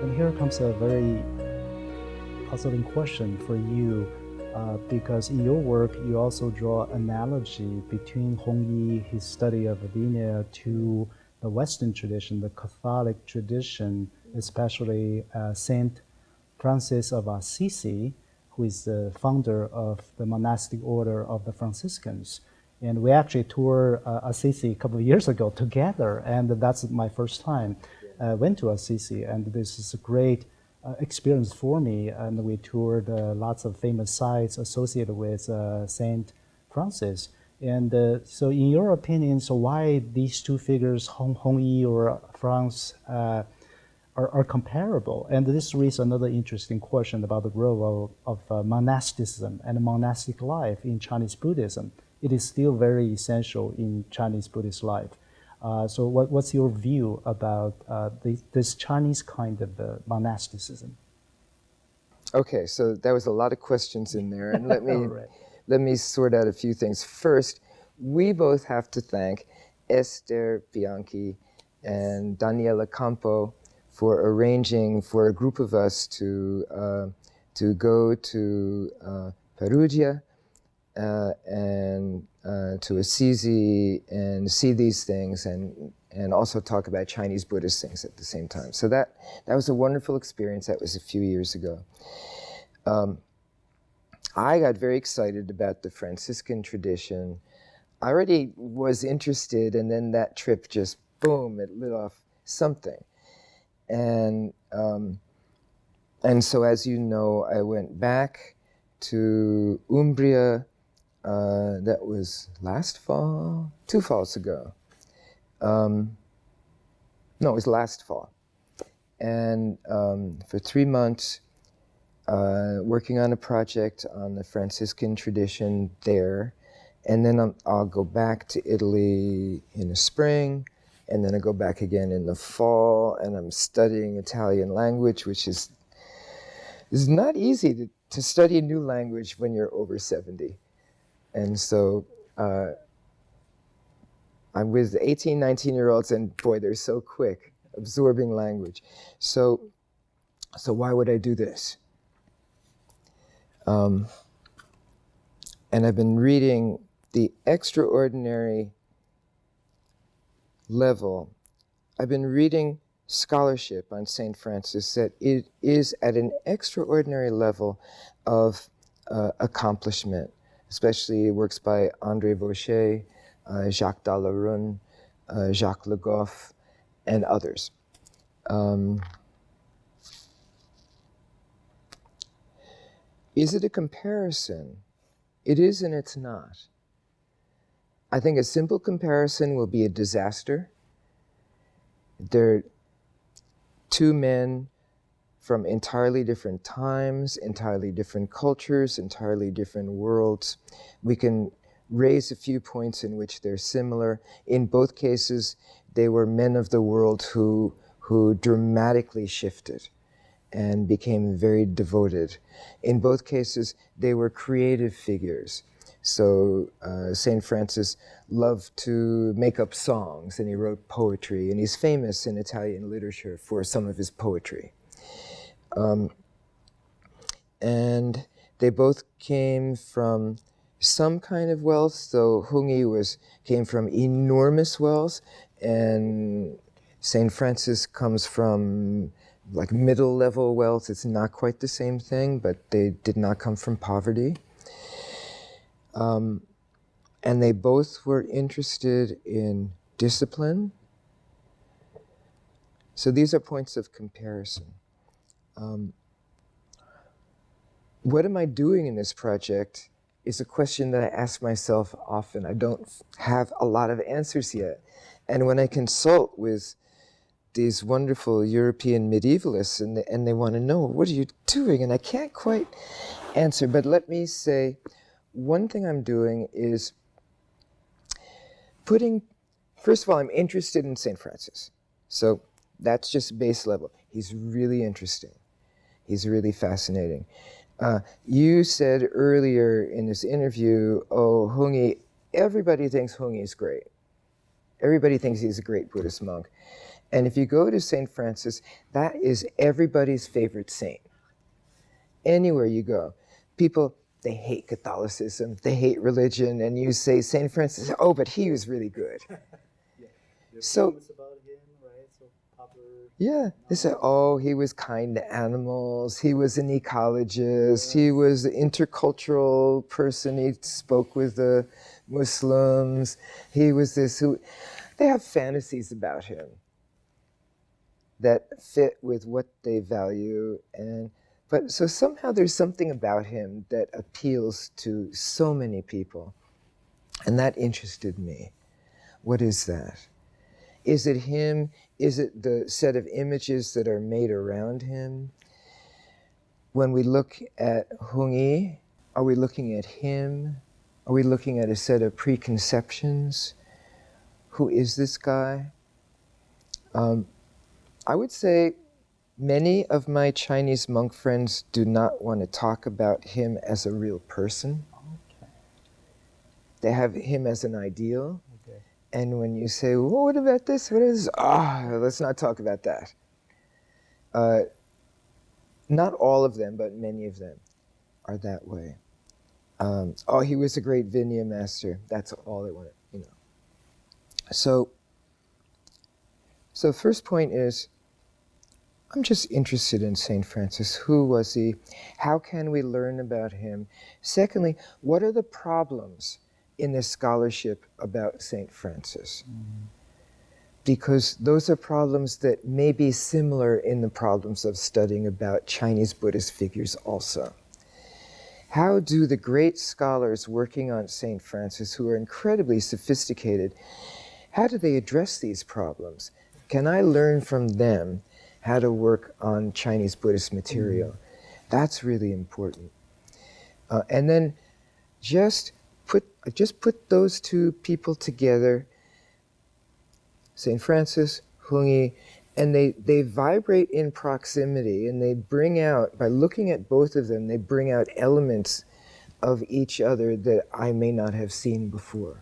And here comes a very puzzling question for you, because in your work, you also draw analogy between Hongyi, his study of Lineage, to the Western tradition, the Catholic tradition, especially Saint Francis of Assisi, who is the founder of the monastic order of the Franciscans. And we actually toured Assisi a couple of years ago together, and that's my first time. Went to Assisi, and this is a great experience for me. And we toured lots of famous sites associated with Saint Francis. And so, in your opinion, so why these two figures, Hongyi or France, are comparable? And this raises another interesting question about the role of monasticism and monastic life in Chinese Buddhism. It is still very essential in Chinese Buddhist life. So what's your view about this Chinese kind of monasticism? Okay, so there was a lot of questions in there, and Right. let me sort out a few things. First, we both have to thank Esther Bianchi and Daniela Campo for arranging for a group of us to go to Perugia and to Assisi and see these things and also talk about Chinese Buddhist things at the same time. So that was a wonderful experience. That was a few years ago. I got very excited about the Franciscan tradition. I already was interested, and then that trip just, boom, it lit off something. And so, as you know, I went back to Umbria. That was last fall, 2 falls ago. No, it was last fall. And for 3 months, working on a project on the Franciscan tradition there. And then I'll go back to Italy in the spring, and then I go back again in the fall, and I'm studying Italian language, which is not easy to study a new language when you're over 70. And so I'm with 18, 19-year-olds, and boy, they're so quick, absorbing language. So why would I do this? And I've been reading the extraordinary level. I've been reading scholarship on St. Francis that it is at an extraordinary level of accomplishment, especially works by André Vaucher, Jacques Dallarun, Jacques Le Goff, and others. Is it a comparison? It is and it's not. I think a simple comparison will be a disaster. They're two men from entirely different times, entirely different cultures, entirely different worlds. We can raise a few points in which they're similar. In both cases, they were men of the world who dramatically shifted and became very devoted. In both cases, they were creative figures. So St. Francis loved to make up songs, and he wrote poetry, and he's famous in Italian literature for some of his poetry. And they both came from some kind of wealth. So Hongyi came from enormous wealth, and St. Francis comes from like middle-level wealth. It's not quite the same thing, but they did not come from poverty. And they both were interested in discipline. So these are points of comparison. What am I doing in this project is a question that I ask myself often. I don't have a lot of answers yet. And when I consult with these wonderful European medievalists and they want to know, what are you doing? And I can't quite answer, but let me say, one thing I'm doing is first of all, I'm interested in St. Francis. So that's just base level. He's really interesting. He's really fascinating. You said earlier in this interview, oh, Hongyi, everybody thinks Hongyi is great. Everybody thinks he's a great Buddhist monk. And if you go to St. Francis, that is everybody's favorite saint. Anywhere you go, people, they hate Catholicism, they hate religion, and you say St. Francis, oh, but he was really good. So, about him, right? So popular. yeah, they say, oh, he was kind to animals, he was an ecologist, he was an intercultural person, he spoke with the Muslims, he was this who. They have fantasies about him that fit with what they value. But so somehow there's something about him that appeals to so many people. And that interested me. What is that? Is it him? Is it the set of images that are made around him? When we look at Hung Yi, are we looking at him? Are we looking at a set of preconceptions? Who is this guy? I would say many of my Chinese monk friends do not want to talk about him as a real person. Okay. They have him as an ideal. Okay. And when you say, well, what about this? What is this? Let's not talk about that. Not all of them, but many of them are that way. He was a great Vinaya master. That's all they want to, So first point is, I'm just interested in St. Francis. Who was he? How can we learn about him? Secondly, what are the problems in the scholarship about St. Francis? Mm-hmm. Because those are problems that may be similar in the problems of studying about Chinese Buddhist figures also. How do the great scholars working on St. Francis, who are incredibly sophisticated, how do they address these problems? Can I learn from them how to work on Chinese Buddhist material? Mm-hmm. That's really important. And then just put those two people together, St. Francis, Hung Yi, and they vibrate in proximity, and they bring out, by looking at both of them, they bring out elements of each other that I may not have seen before.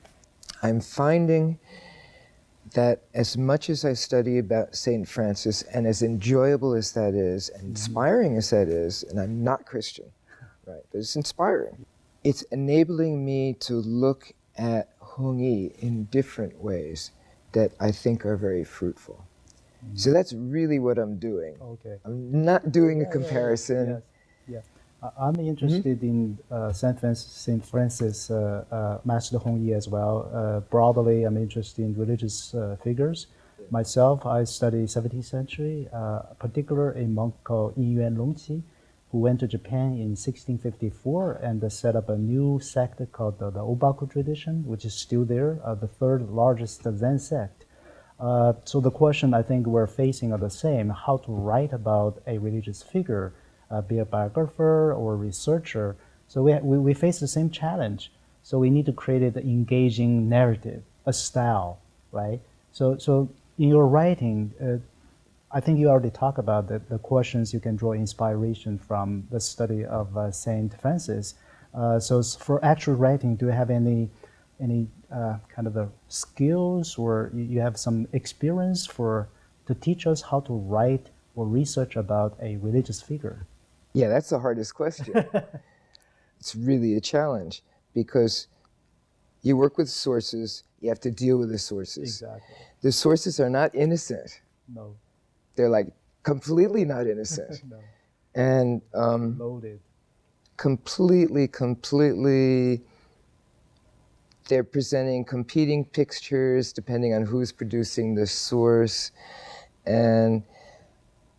I'm finding that as much as I study about St. Francis, and as enjoyable as that is, and inspiring as that is, and I'm not Christian, right, but it's inspiring, it's enabling me to look at Hung Yi in different ways that I think are very fruitful. So that's really what I'm doing. Okay. I'm not doing a comparison. Yes. I'm interested in St. Francis, Master Hung Yi as well. Broadly, I'm interested in religious figures. Myself, I study 17th century, particularly a monk called Yiyuan Longqi, who went to Japan in 1654 and set up a new sect called the Obaku tradition, which is still there, the third largest Zen sect. So the question I think we're facing are the same: how to write about a religious figure, be a biographer or researcher. So we face the same challenge. So we need to create an engaging narrative, a style, right? So in your writing, I think you already talked about the questions you can draw inspiration from the study of Saint Francis. So for actual writing, do you have any kind of skills, or you have some experience to teach us how to write or research about a religious figure? Yeah, that's the hardest question. It's really a challenge because you work with sources, you have to deal with the sources. Exactly. The sources are not innocent. No. They're like completely not innocent. No. And loaded. Completely, they're presenting competing pictures depending on who's producing the source. And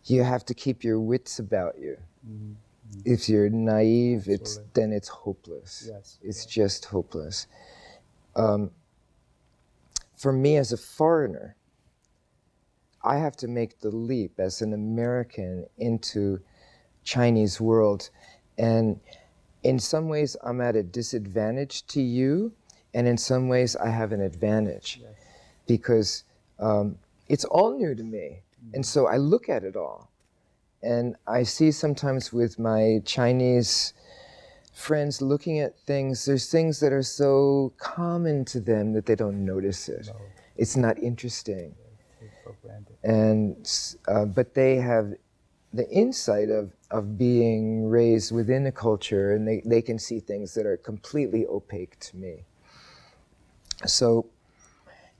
you have to keep your wits about you. Mm-hmm. If you're naive, then it's hopeless. Yes. It's just hopeless. For me as a foreigner, I have to make the leap as an American into Chinese world. And in some ways, I'm at a disadvantage to you, and in some ways, I have an advantage. Yes. Because it's all new to me. Mm-hmm. And so I look at it all. And I see sometimes with my Chinese friends looking at things, there's things that are so common to them that they don't notice it. No. It's not interesting. Granted. But they have the insight of being raised within a culture, and they can see things that are completely opaque to me. So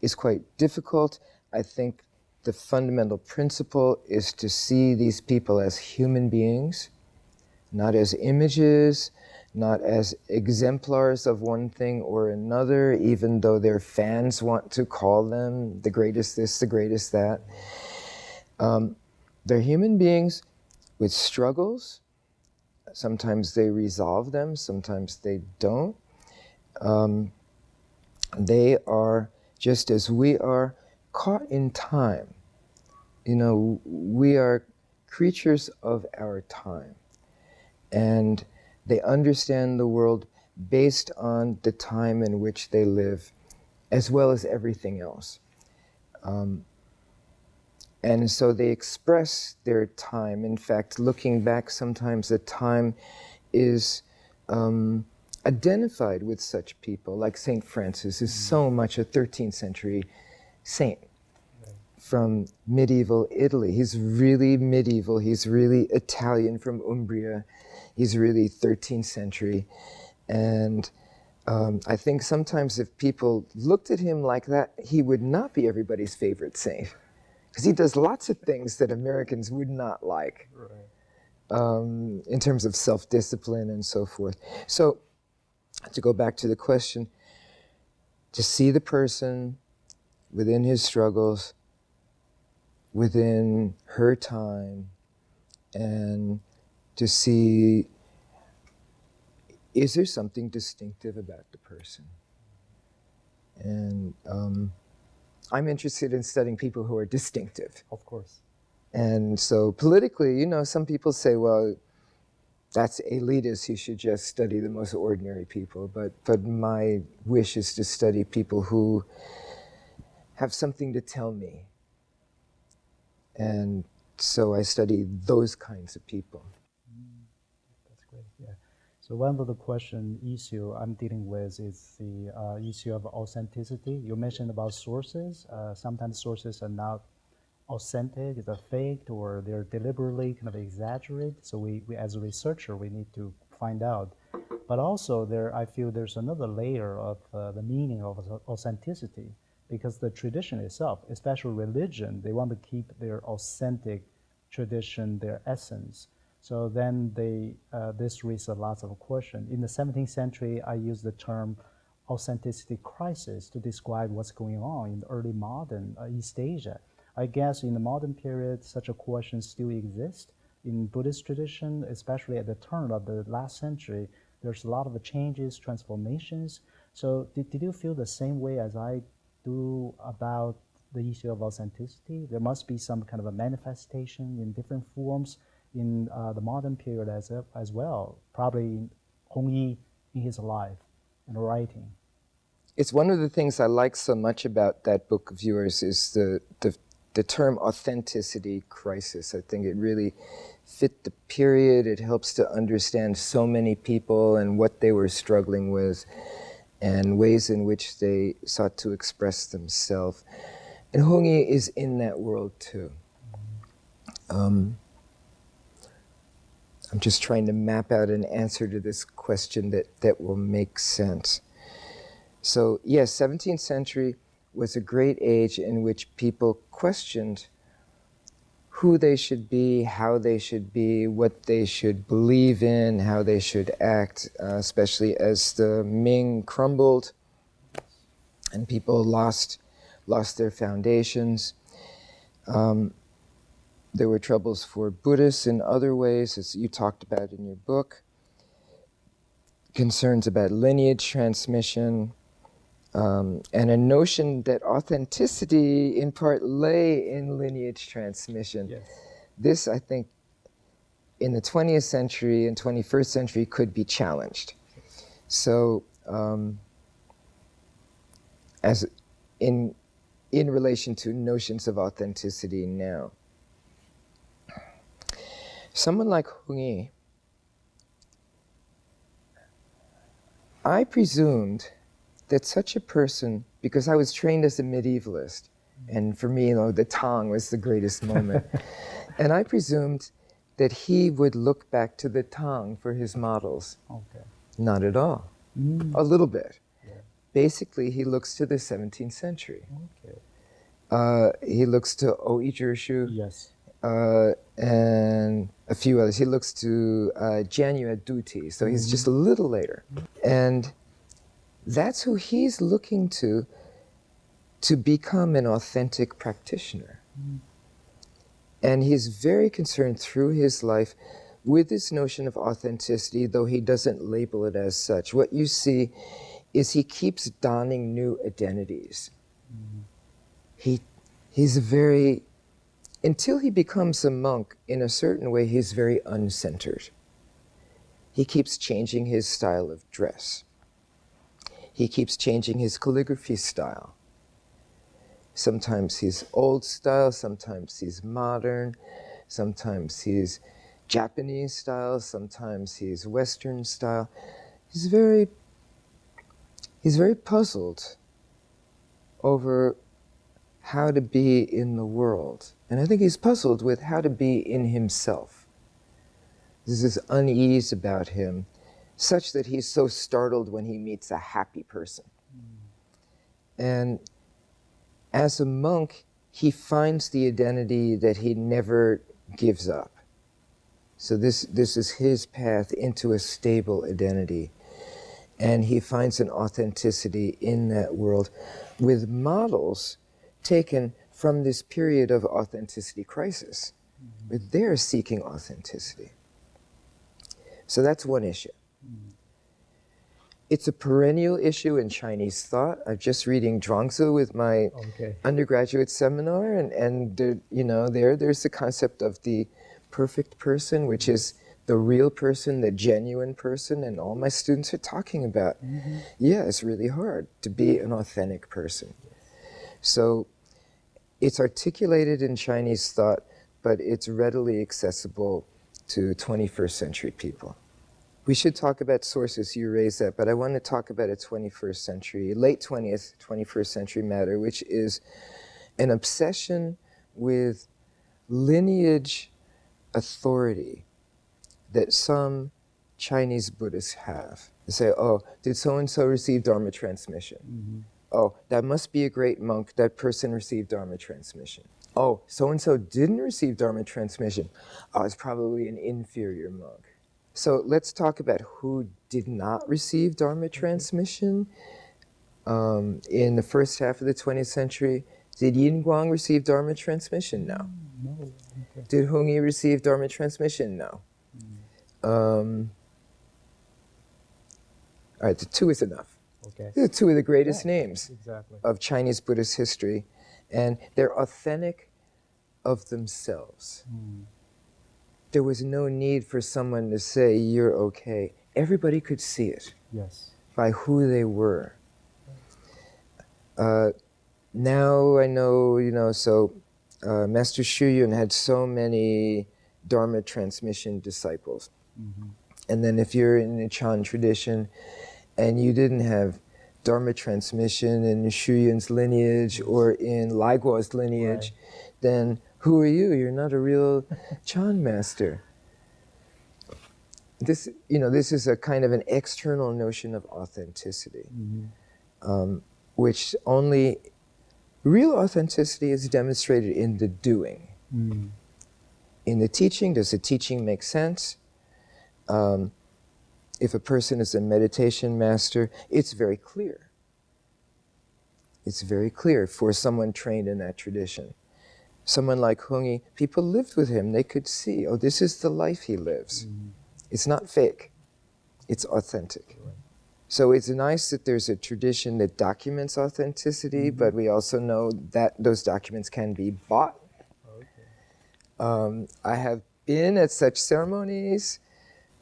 it's quite difficult. I think the fundamental principle is to see these people as human beings, not as images, not as exemplars of one thing or another, even though their fans want to call them the greatest this, the greatest that. They're human beings with struggles. Sometimes they resolve them, sometimes they don't. They are, just as we are, caught in time. You know, we are creatures of our time. And they understand the world based on the time in which they live, as well as everything else. And so they express their time. In fact, looking back, sometimes the time is identified with such people, like St. Francis is so much a 13th century saint from medieval Italy. He's really medieval, he's really Italian from Umbria, he's really 13th century. And I think sometimes if people looked at him like that, he would not be everybody's favorite saint. Because he does lots of things that Americans would not like, in terms of self-discipline and so forth. So, to go back to the question, to see the person within his struggles, within her time, and to see, is there something distinctive about the person? And I'm interested in studying people who are distinctive. Of course. And so politically, you know, some people say, well, that's elitist, you should just study the most ordinary people. But my wish is to study people who have something to tell me. And so I study those kinds of people. That's great, yeah. So one of the issue I'm dealing with is the issue of authenticity. You mentioned about sources. Sometimes sources are not authentic, they're faked, or they're deliberately kind of exaggerated. So we as a researcher, we need to find out. But also I feel there's another layer of the meaning of authenticity, because the tradition itself, especially religion, they want to keep their authentic tradition, their essence. So then this raises lots of questions. In the 17th century, I used the term authenticity crisis to describe what's going on in the early modern East Asia. I guess in the modern period, such a question still exists. In Buddhist tradition, especially at the turn of the last century, there's a lot of changes, transformations. So did you feel the same way as I do about the issue of authenticity? There must be some kind of a manifestation in different forms in the modern period as well, probably Hongyi in his life and writing. It's one of the things I like so much about that book of yours is the term authenticity crisis. I think it really fit the period. It helps to understand so many people and what they were struggling with and ways in which they sought to express themselves. And Hongyi is in that world too. I'm just trying to map out an answer to this question that will make sense. So yes, 17th century was a great age in which people questioned who they should be, how they should be, what they should believe in, how they should act, especially as the Ming crumbled and people lost their foundations. There were troubles for Buddhists in other ways, as you talked about in your book. Concerns about lineage transmission, and a notion that authenticity in part lay in lineage transmission. Yes. This, I think, in the 20th century and 21st century could be challenged. So, as in relation to notions of authenticity now. Someone like Hongyi, I presumed that such a person, because I was trained as a medievalist, And for me, the Tang was the greatest moment. And I presumed that he would look back to the Tang for his models. Okay. Not at all. A little bit. Yeah. Basically, he looks to the 17th century. Okay. He looks to Oizhishu. Yes. And a few others. He looks to Janyue Duti, so he's just a little later. And that's who he's looking to become an authentic practitioner. And he's very concerned through his life with this notion of authenticity, though he doesn't label it as such. What you see is he keeps donning new identities. He's very, until he becomes a monk, in a certain way, he's very uncentered. He keeps changing his style of dress. He keeps changing his calligraphy style. Sometimes he's old style, sometimes he's modern, sometimes he's Japanese style, sometimes he's Western style. He's very puzzled over how to be in the world. And I think he's puzzled with how to be in himself. There's this unease about him, such that he's so startled when he meets a happy person. And as a monk, he finds the identity that he never gives up. So this is his path into a stable identity. And he finds an authenticity in that world with models taken from this period of authenticity crisis, where they're seeking authenticity. So that's one issue. It's a perennial issue in Chinese thought. I'm just reading Zhuangzi with my undergraduate seminar, and there, there's the concept of the perfect person, which is the real person, the genuine person, and all my students are talking about. Yeah, it's really hard to be an authentic person. So it's articulated in Chinese thought, but it's readily accessible to 21st century people. We should talk about sources, you raised that, but I want to talk about a 21st century, late 20th, 21st century matter, which is an obsession with lineage authority that some Chinese Buddhists have. They say, oh, did so-and-so receive Dharma transmission? Oh, that must be a great monk, that person received Dharma transmission. Oh, so-and-so didn't receive Dharma transmission. Oh, it's probably an inferior monk. So let's talk about who did not receive Dharma transmission in the first half of the 20th century. Did Yin Guang receive Dharma transmission? No. Did Hung Yi receive Dharma transmission? No. All right, the two is enough. These are two of the greatest names of Chinese Buddhist history, and they're authentic of themselves. There was no need for someone to say, you're okay. Everybody could see it by who they were. Now I know, so Master Xu Yun had so many Dharma transmission disciples. And then if you're in the Chan tradition and you didn't have Dharma transmission in Xu Yun's lineage or in Lai Guo's lineage, then who are you? You're not a real Chan master. This is a kind of an external notion of authenticity, which only real authenticity is demonstrated in the doing. In the teaching, does the teaching make sense? If a person is a meditation master, it's very clear. It's very clear for someone trained in that tradition. Someone like Hung Yi, people lived with him. They could see, oh, this is the life he lives. It's not fake. It's authentic. So it's nice that there's a tradition that documents authenticity, but we also know that those documents can be bought. I have been at such ceremonies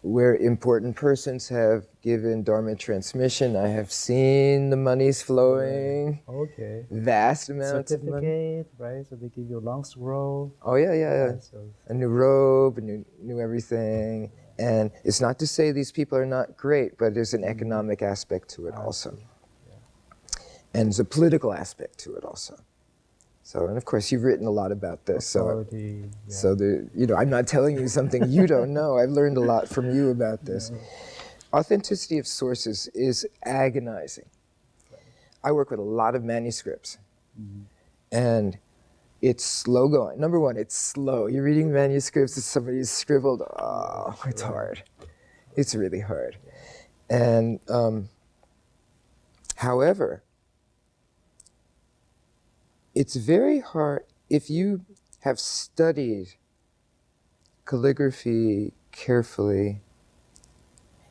where important persons have given Dharma transmission. I have seen the monies flowing. Vast amounts of money. Right? So they give you a long scroll. Oh, yeah. A new robe, a new everything. And it's not to say these people are not great, but there's an economic aspect to it also. And there's a political aspect to it also. So, and of course, you've written a lot about this. Authority, So I'm not telling you something you don't know. I've learned a lot from you about this. Yeah. Authenticity of sources is agonizing. I work with a lot of manuscripts, and it's slow going. Number one, it's slow. You're reading manuscripts that somebody's scribbled. Oh, it's hard. It's really hard. And however, it's very hard if you have studied calligraphy carefully.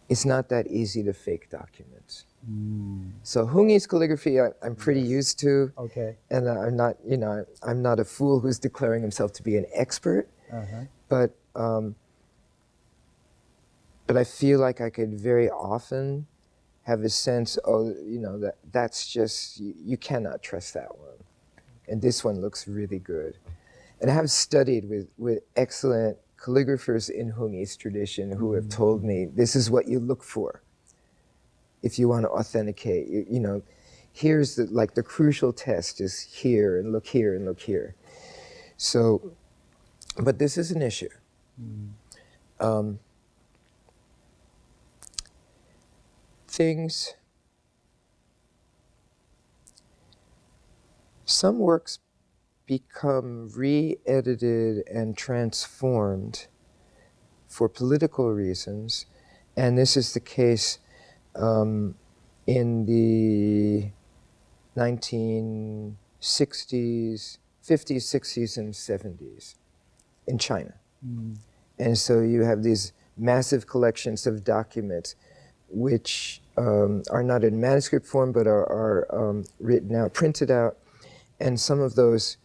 It's not that easy to fake documents. So Hongyi's calligraphy, I'm pretty used to. Okay. And I'm not, I'm not a fool who's declaring himself to be an expert. But I feel like I could very often have a sense, that's just, you cannot trust that one. And this one looks really good. And I have studied with excellent calligraphers in Hongyi's tradition who have told me, this is what you look for if you want to authenticate. Here's the crucial test is here, and look here, and look here. So, but this is an issue. Some works become re-edited and transformed for political reasons, and this is the case in the 1960s, 50s, 60s, and 70s in China. And so you have these massive collections of documents which are not in manuscript form but are written out, printed out, and some of those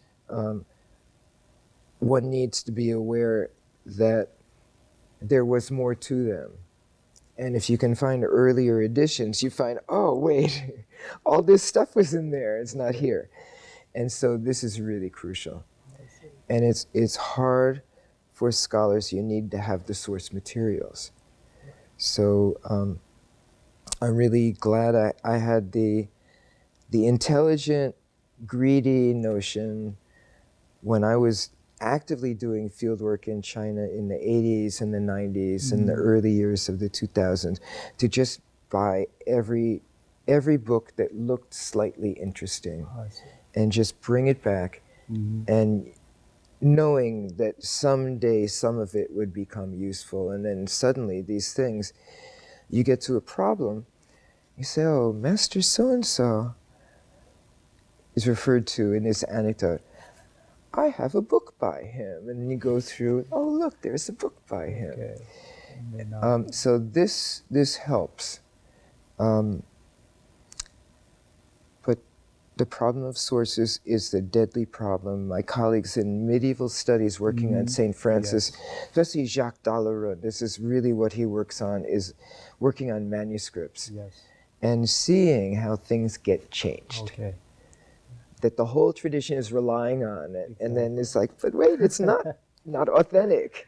one needs to be aware that there was more to them. And if you can find earlier editions, you find, oh, wait, all this stuff was in there, it's not here. And so this is really crucial. And it's hard for scholars. You need to have the source materials. So I'm really glad I had the intelligent, greedy notion when I was actively doing fieldwork in China in the 80s and the 90s and the early years of the 2000s to just buy every book that looked slightly interesting and just bring it back, and knowing that someday some of it would become useful. And then suddenly these things, you get to a problem, you say, oh, Master so-and-so is referred to in this anecdote. I have a book by him. And then you go through, oh, look, there's a book by him. Okay. So this helps. But the problem of sources is the deadly problem. My colleagues in medieval studies working on St. Francis, especially Jacques Dalleron, this is really what he works on, is working on manuscripts and seeing how things get changed. Okay. That the whole tradition is relying on it. And then it's like, but wait, it's not authentic.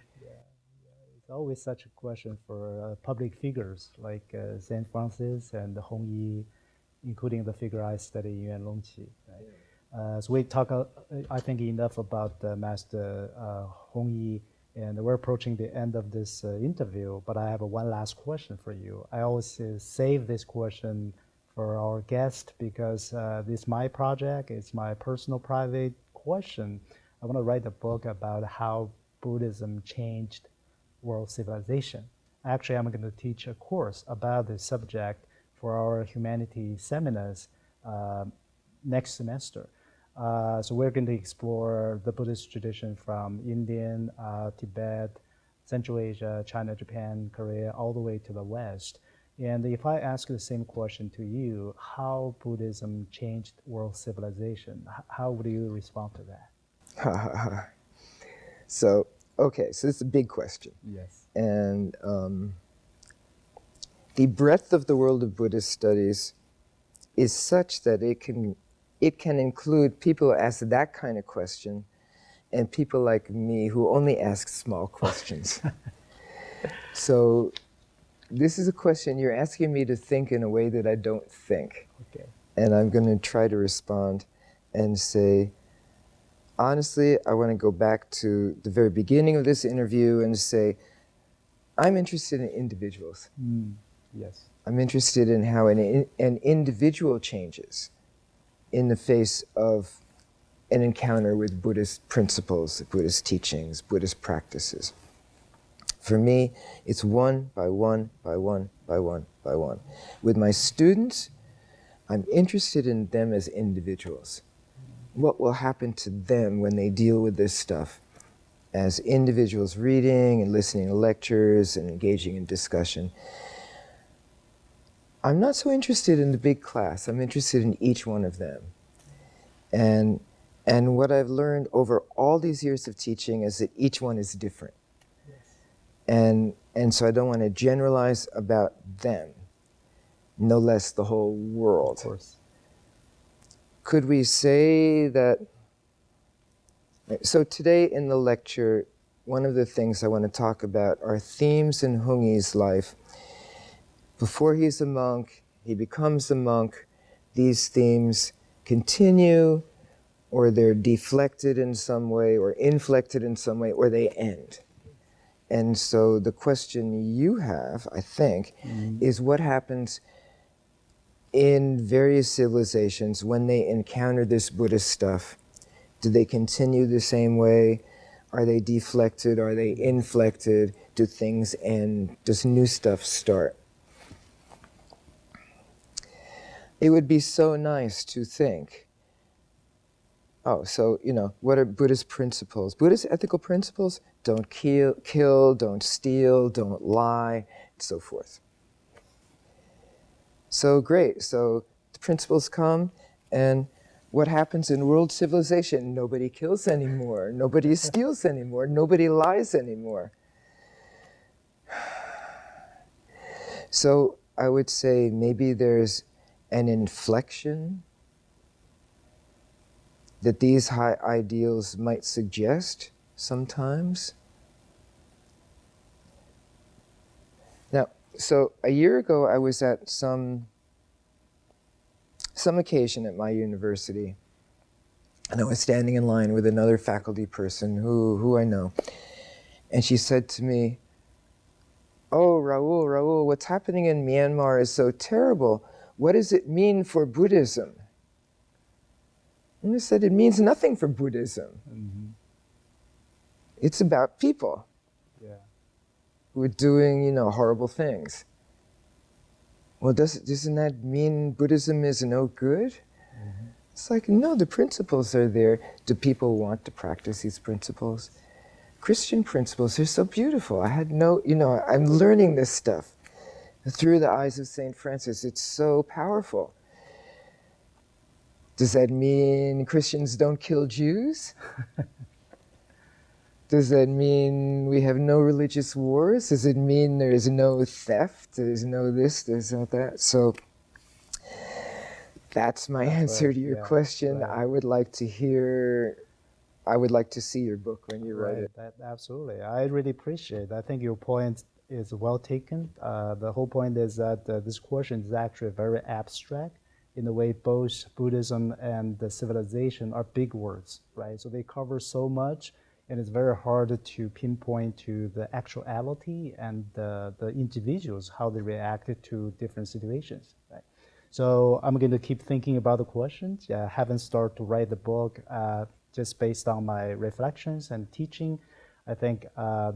It's always such a question for public figures like St. Francis and Hongyi, including the figure I study, Yuan Longqi. Right? So we talk, I think, enough about Master Hongyi, and we're approaching the end of this interview, but I have one last question for you. I always save this question for our guest because this is my project, it's my personal private question. I want to write a book about how Buddhism changed world civilization. Actually, I'm going to teach a course about this subject for our humanities seminars next semester. So we're going to explore the Buddhist tradition from Indian, Tibet, Central Asia, China, Japan, Korea, all the way to the West. And if I ask the same question to you, how Buddhism changed world civilization, how would you respond to that? So it's a big question. Yes. And the breadth of the world of Buddhist studies is such that it can include people who ask that kind of question and people like me who only ask small questions. So this is a question you're asking me to think in a way that I don't think. Okay. And I'm going to try to respond and say, honestly, I want to go back to the very beginning of this interview and say, I'm interested in individuals. Yes. I'm interested in how an individual changes in the face of an encounter with Buddhist principles, Buddhist teachings, Buddhist practices. For me, it's one by one, by one, by one, by one. With my students, I'm interested in them as individuals. What will happen to them when they deal with this stuff as individuals reading and listening to lectures and engaging in discussion. I'm not so interested in the big class. I'm interested in each one of them. And what I've learned over all these years of teaching is that each one is different. Yes. And so I don't want to generalize about them, no less the whole world. Of course. Could we say that? So today in the lecture, one of the things I want to talk about are themes in Hongyi's life. Before he's a monk, he becomes a monk, these themes continue, or they're deflected in some way, or inflected in some way, or they end. And so the question you have, I think, is what happens in various civilizations when they encounter this Buddhist stuff. Do they continue the same way? Are they deflected? Are they inflected? Do things end? Does new stuff start? It would be so nice to think, oh, so, what are Buddhist principles? Buddhist ethical principles? Don't kill, don't steal, don't lie, and so forth. So great, so the principles come, and what happens in world civilization? Nobody kills anymore, nobody steals anymore, nobody lies anymore. So I would say maybe there's an inflection that these high ideals might suggest sometimes. Now, so a year ago I was at some occasion at my university, and I was standing in line with another faculty person who I know, and she said to me, "Oh, Raoul, what's happening in Myanmar is so terrible. What does it mean for Buddhism?" And I said, it means nothing for Buddhism. Mm-hmm. It's about people who are doing, horrible things. Well, doesn't that mean Buddhism is no good? Mm-hmm. It's like, no, the principles are there. Do people want to practice these principles? Christian principles are so beautiful. I had I'm learning this stuff through the eyes of St. Francis. It's so powerful. Does that mean Christians don't kill Jews? Does that mean we have no religious wars? Does it mean there's no theft? There's no this, there's no that? So that's my answer to your question. Right. I would like to see your book when you write it. Absolutely. I really appreciate it. I think your point is well taken. The whole point is that this question is actually very abstract. In the way both Buddhism and the civilization are big words, right? So they cover so much, and it's very hard to pinpoint to the actuality and the individuals, how they reacted to different situations, right? So I'm going to keep thinking about the questions. I haven't started to write the book just based on my reflections and teaching. I think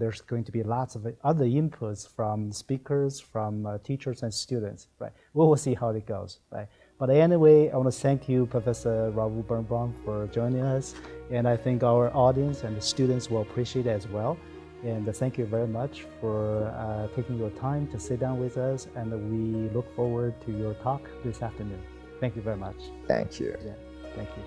there's going to be lots of other inputs from speakers, from teachers and students, right? We will see how it goes, right? But anyway, I want to thank you, Professor Raoul Birnbaum, for joining us. And I think our audience and the students will appreciate it as well. And thank you very much for taking your time to sit down with us. And we look forward to your talk this afternoon. Thank you very much. Thank you. Yeah, thank you.